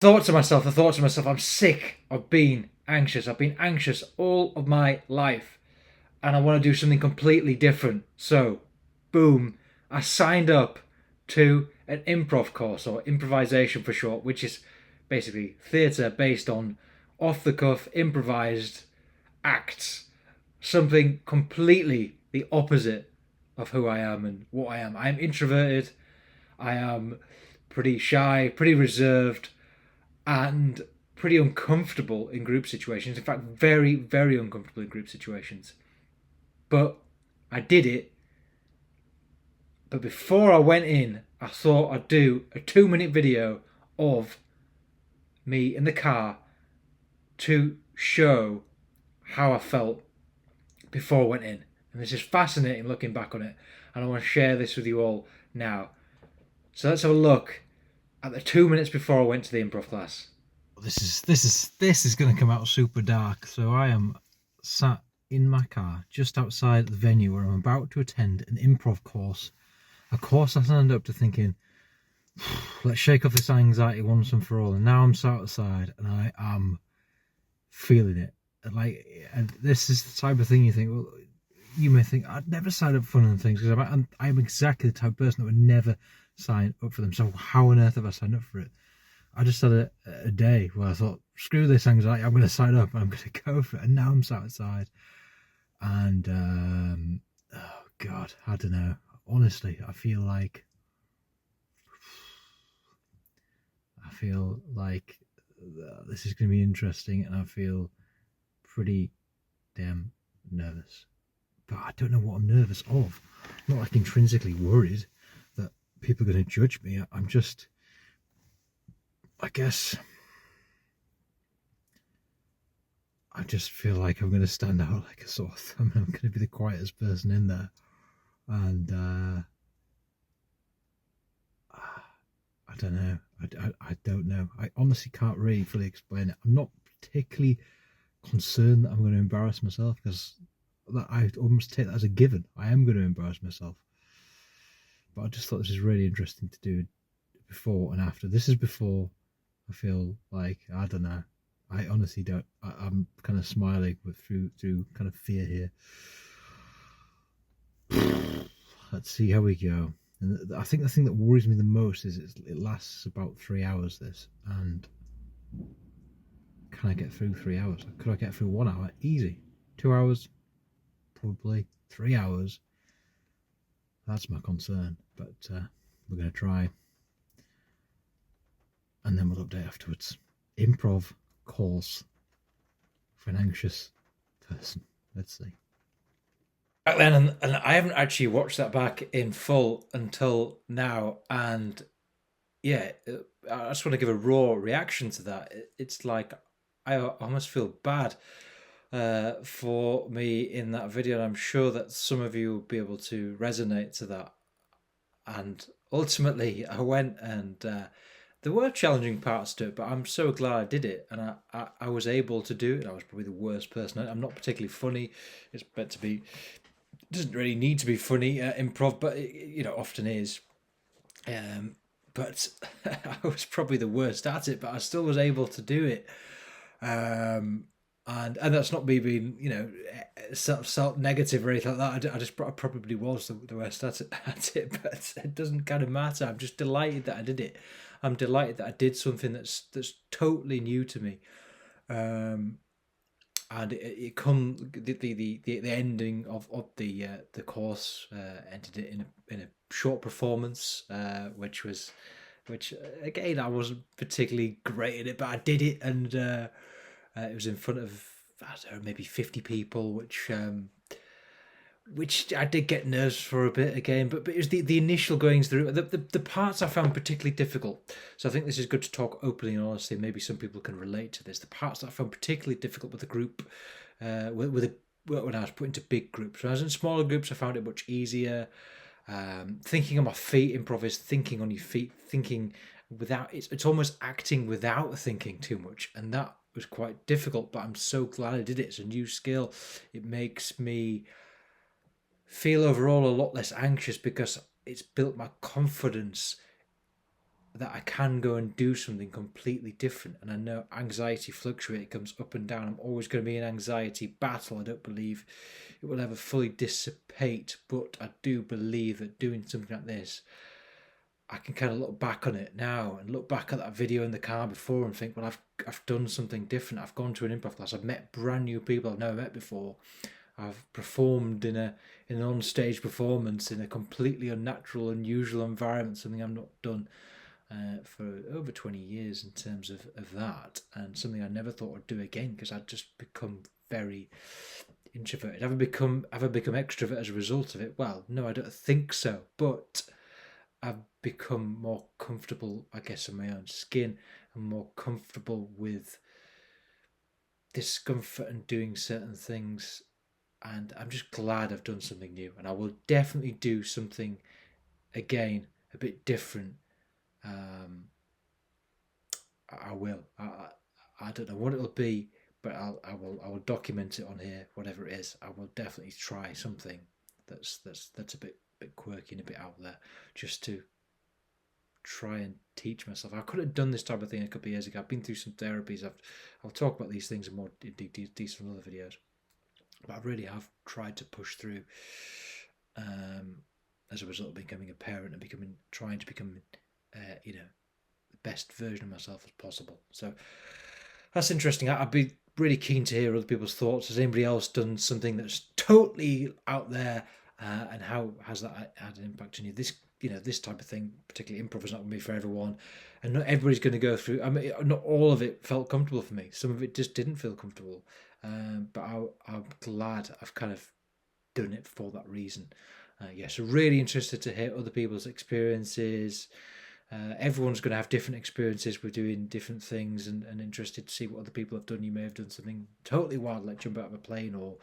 I thought to myself, I'm sick of being anxious. I've been anxious all of my life and I want to do something completely different. So, boom, I signed up to an improv course, or improvisation for short, which is basically theatre based on off the cuff, improvised acts. Something completely the opposite of who I am and what I am. I am introverted, I am pretty shy, pretty reserved, and pretty uncomfortable in group situations. In fact, very, very uncomfortable in group situations. But I did it. But before I went in, I thought I'd do a 2 minute video of me in the car to show how I felt before I went in. And this is fascinating looking back on it. And I want to share this with you all now. So let's have a look at the 2 minutes before I went to the improv class. This is going to come out super dark. So I am sat in my car just outside the venue where I'm about to attend an improv course. A course I signed up to thinking, let's shake off this anxiety once and for all. And now I'm sat outside and I am feeling it. And this is the type of thing you think, well, you may think, I'd never sign up for one of things because I'm exactly the type of person that would never sign up for them. So how on earth have I signed up for it? I just had a day where I thought, screw this anxiety, I'm going to sign up and I'm going to go for it. And now I'm sat outside. And, oh God, I don't know. Honestly, I feel like this is going to be interesting, and I feel pretty damn nervous. But I don't know what I'm nervous of. I'm not like intrinsically worried that people are going to judge me. I'm just, I guess, I just feel like I'm going to stand out like a sore thumb. I'm going to be the quietest person in there. And I don't know. I don't know. I honestly can't really fully explain it. I'm not particularly concerned that I'm going to embarrass myself because I almost take that as a given. I am going to embarrass myself. But I just thought this is really interesting to do before and after. This is before. I feel like, I don't know. I honestly don't. I'm kind of smiling through kind of fear here. Let's see how we go. And I think the thing that worries me the most is it lasts about 3 hours, this. And can I get through 3 hours? Could I get through 1 hour? Easy. 2 hours? Probably. 3 hours? That's my concern. But we're going to try. And then we'll update afterwards. Improv course for an anxious person. Let's see. Back then, and I haven't actually watched that back in full until now. And yeah, I just want to give a raw reaction to that. It's like I almost feel bad for me in that video. And I'm sure that some of you will be able to resonate to that. And ultimately, I went and there were challenging parts to it, but I'm so glad I did it. And I was able to do it. I was probably the worst person. I'm not particularly funny. It's meant to be, it doesn't really need to be funny improv, but it often is. But I was probably the worst at it, but I still was able to do it. And that's not me being self negative or anything like that. I probably was the worst at it, but it doesn't kind of matter. I'm just delighted that I did it. I'm delighted that I did something that's totally new to me. And it come the ending of the course ended it in a short performance, which again I wasn't particularly great at it, but I did it, and it was in front of, I don't know, maybe 50 people, which I did get nerves for a bit again, but it was the initial goings through the parts I found particularly difficult. So I think this is good to talk openly and honestly. Maybe some people can relate to this. The parts that I found particularly difficult with the group, when I was put into big groups. When I was in smaller groups, I found it much easier. Thinking on my feet, improv is thinking on your feet, thinking without it's almost acting without thinking too much, and that was quite difficult. But I'm so glad I did it. It's a new skill. It makes me feel overall a lot less anxious because it's built my confidence that I can go and do something completely different. And I know anxiety fluctuates, it comes up and down. I'm always going to be in an anxiety battle. I don't believe it will ever fully dissipate, but I do believe that doing something like this, I can kind of look back on it now and look back at that video in the car before and think, well, I've done something different. I've gone to an improv class. I've met brand new people I've never met before. I've performed in an on-stage performance in a completely unnatural, unusual environment, something I've not done for over 20 years in terms of that, and something I never thought I'd do again because I'd just become very introverted. Have I become extrovert as a result of it? Well, no, I don't think so, but I've become more comfortable, I guess, in my own skin and more comfortable with discomfort and doing certain things. And I'm just glad I've done something new. And I will definitely do something again, a bit different. I will. I don't know what it'll be, but I will document it on here. Whatever it is, I will definitely try something that's a bit quirky and a bit out there, just to try and teach myself. I could have done this type of thing a couple of years ago. I've been through some therapies. I'll talk about these things in more detail in other videos. But I really have tried to push through as a result of becoming a parent and trying to become, the best version of myself as possible. So that's interesting. I'd be really keen to hear other people's thoughts. Has anybody else done something that's totally out there, and how has that had an impact on you? This type of thing, particularly improv, is not going to be for everyone, and not everybody's going to go through. I mean, not all of it felt comfortable for me. Some of it just didn't feel comfortable. But I'm glad I've kind of done it for that reason. So really interested to hear other people's experiences. Everyone's going to have different experiences with doing different things, and interested to see what other people have done. You may have done something totally wild, like jump out of a plane or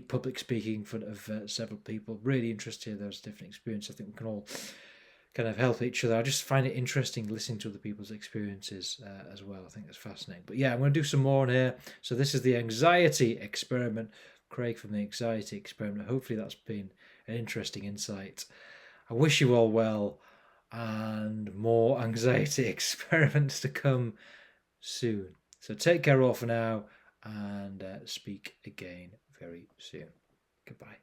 public speaking in front of several people. Really interested to hear those different experiences. I think we can all kind of help each other. I just find it interesting listening to other people's experiences as well. I think it's fascinating. But yeah, I'm going to do some more on here. So this is the anxiety experiment. Craig from the anxiety experiment. Hopefully that's been an interesting insight. I wish you all well, and more anxiety experiments to come soon. So take care all for now, and speak again very soon. Goodbye.